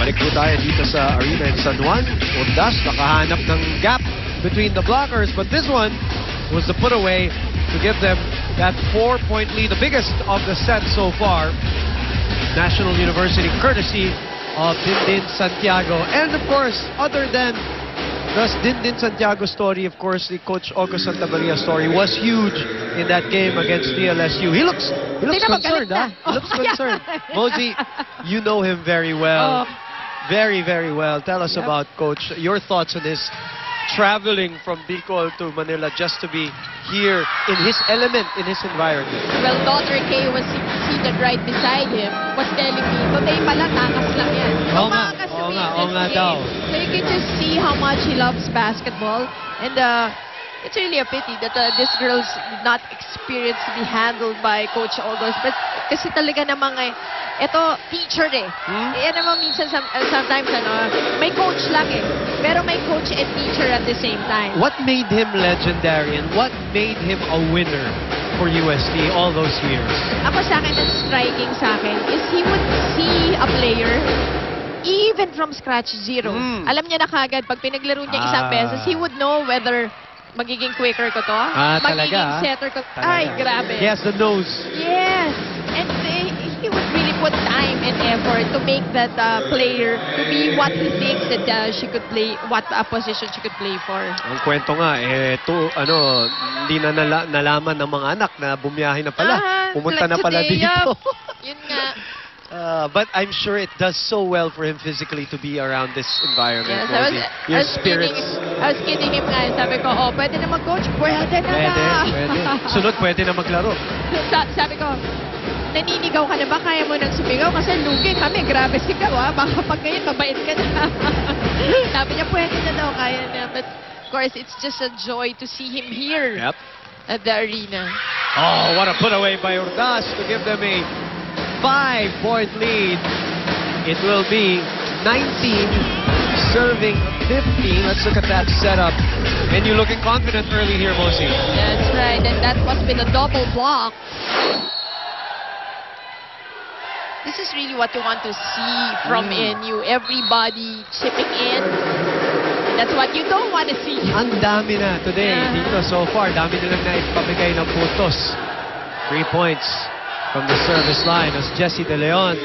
Balik po tayo dito sa arena in San Juan. Urdas nakahanap ng gap between the blockers, but this one was the put away to give them that 4-point lead, the biggest of the set so far. National University courtesy of Dindin Santiago. And of course, other than the Dindin Santiago story, of course, the Coach August Santamaria story was huge in that game against DLSU. He looks concerned, huh? He looks concerned. Mosey, you know him very well. Very, very well. Tell us about Coach, your thoughts on his traveling from Bicol to Manila just to be here in his element, in his environment. Well, Dr. K was seated right beside him, was telling me, today pala, takas lang yan. Tumakas nga daw. So you can just see how much he loves basketball. And it's really a pity that this girl's not experienced to be handled by Coach August. But kasi talaga namang ito, teacher eh. Yan naman minsan sometimes may coach lang eh. Pero may coach and teacher at the same time. What made him legendary and what made him a winner for UST all those years? Ako sa akin, ang striking sa akin is he would see a player even from scratch, zero. Alam niya na kagad, pag pinaglaro niya isang beses, he would know whether magiging quicker ko to, magiging setter ko. Ay, grabe. He has the nose. Yes. And he would really put time and effort to make that player to be what he thinks that she could play, what position she could play for. Ang kwento nga, hindi na nalaman ng mga anak na bumiyahe na pala. Pumunta na pala dito. Yun nga. But I'm sure it does so well for him physically to be around this environment. Yes, Your spirits. I was kidding him nga. Sabi ko, pwede na mag-coach. Pwede na pwede. Sunod, pwede na maglaro. Sabi ko, naninigaw ka na ba? Kaya mo nang sumigaw? Kasi lugi kami. Grabe sigaw, Baka pag ngayon, mabait ka na. Sabi niya, pwede na daw. Kaya na. But of course, it's just a joy to see him here at the arena. Oh, what a put away by Urdas to give them a 5-point lead. It will be 19 serving 15. Let's look at that setup. And you're looking confident early here, Mosey. That's right. And that must be the double block. This is really what you want to see from NU. Everybody chipping in. That's what you don't want to see. Ang dami na today. Dito so far, dami nilang naipapigay ng puntos. 3 points from the service line as Jessie De Leon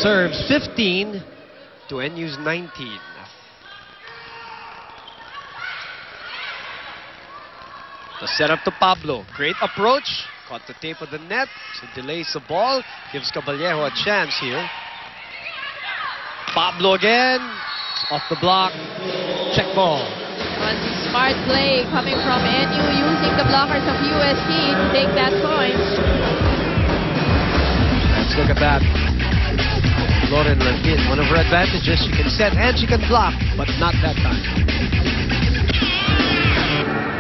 serves 15 to NU's 19. The setup to Pablo. Great approach. Caught the tape of the net. So delays the ball. Gives Caballero a chance here. Pablo again. Off the block. Check ball. One smart play coming from NU using the blockers of UST to take that point. Let's look at that. Lauren Lantin, one of her advantages, she can set and she can block, but not that time.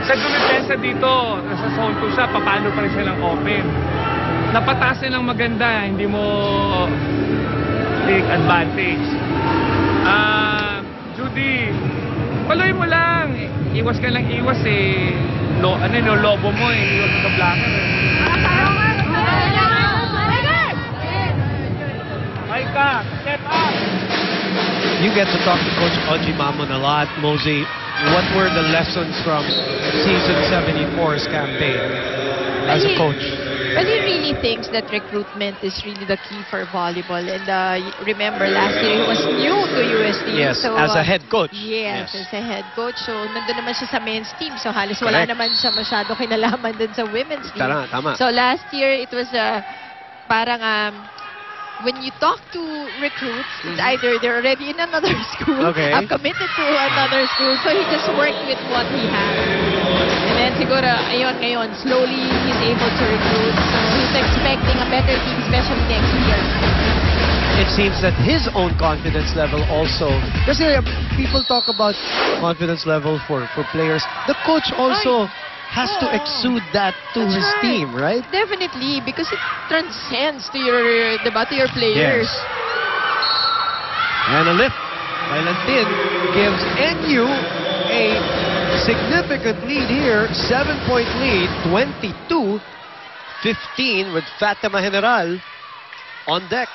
Sa dumipesa dito, nasa zone 2 siya, paano pa rin siya ng open. Napatasin ng maganda, hindi mo take advantage. Judy, paloy mo lang. Iwas ka lang iwas eh. Lobo mo eh. Iwas ka blocker eh. Maika, step up! You get to talk to Coach Oji Mamon a lot, Mosey. What were the lessons from season 74's campaign as a coach? Well, he really thinks that recruitment is really the key for volleyball. And remember, last year he was new to UST. Yes, so, as a head coach. Yes, as a head coach. So, nandun naman siya sa men's team. So, halos wala naman siya masyado kinalaman dun sa women's team. Tama. So, last year, it was parang... when you talk to recruits, it's either they're already in another school, I'm committed to another school, so he just worked with what he had. And then siguro, ngayon, slowly he's able to recruit. So he's expecting a better team, especially next year. It seems that his own confidence level also, kasi people talk about confidence level for players. The coach also has to exude that to his team, right? Definitely, because it transcends to your players. Yes. And a lift by Lantin gives NU a significant lead here, 7-point lead, 22-15 with Fatima General on deck.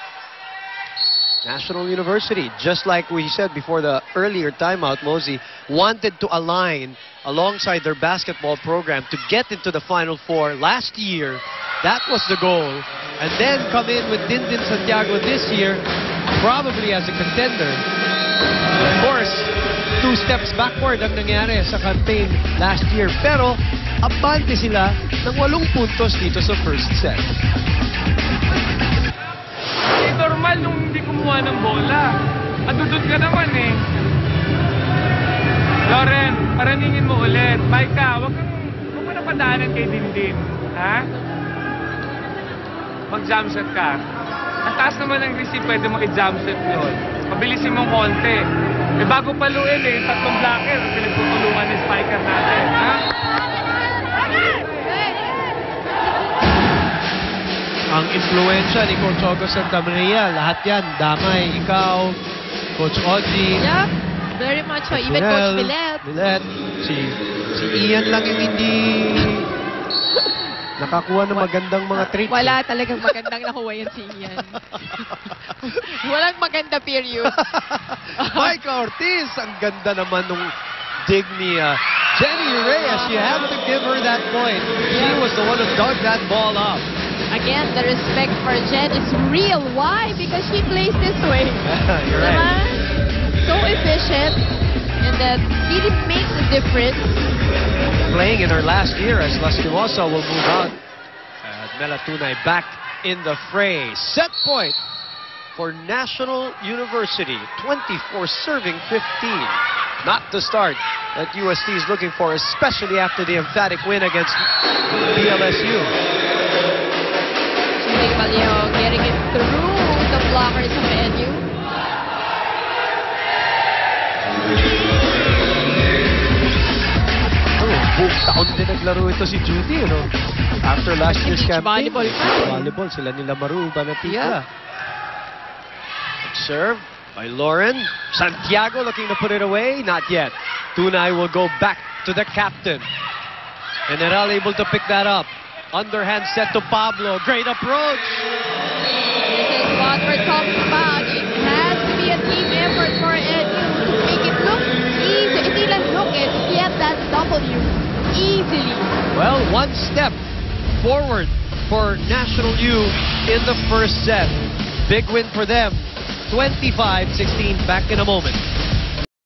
National University, just like we said before the earlier timeout, Mosey, wanted to align alongside their basketball program to get into the Final Four last year. That was the goal. And then come in with Dindin Santiago this year, probably as a contender. Of course, 2 steps backward ang nangyari sa campaign last year. Pero, abante sila ng 8 puntos dito sa first set. Normal nung hindi kumuha ng bola. Adudod ka naman eh. Loren, paraningin mo ulit. Maika, huwag mo na padaanan kay Dindin. Ha? Mag-jump shot ka. Ang taas naman ng receive, pwede mo i-jump shot yun. Pabilisin mong konti. Eh bago paluin eh, 3 blocker, pinagtutulungan ng spiker natin. Ha? Ang influensya ni Coach August Santamaria, lahat yan. Damay, ikaw, Coach Ogie. Yeah, very much so. Even Coach Milet. Si Ian lang yung hindi nakakuha ng magandang mga tricks. Wala talagang magandang nakuha yan si Ian. Walang maganda period. Mike Ortiz, ang ganda naman nung dig ni Jenny Reyes. You have to give her that point. She was the one who dug that ball up. Again, the respect for Jen is real. Why? Because she plays this way. You're right. So efficient. And that really makes a difference. Playing in her last year as Lastimosa will move out. Mela Tunay back in the fray. Set point for National University. 24 serving 15. Not the start that UST is looking for, especially after the emphatic win against BLSU. Vallejo getting it through the blockers of NU. Buong taon din naglaro ito si Judy, no? After last year's campaign. Volleyball. Sila nila Maru, Banatita. Serve by Lauren. Santiago looking to put it away. Not yet. Tunay will go back to the captain. General able to pick that up. Underhand set to Pablo. Great approach. This is what we're talking about. It has to be a team effort for NU to make it look easy. Hindi lang look it, get that W easily. Well, 1 step forward for National U in the first set. Big win for them. 25-16. Back in a moment.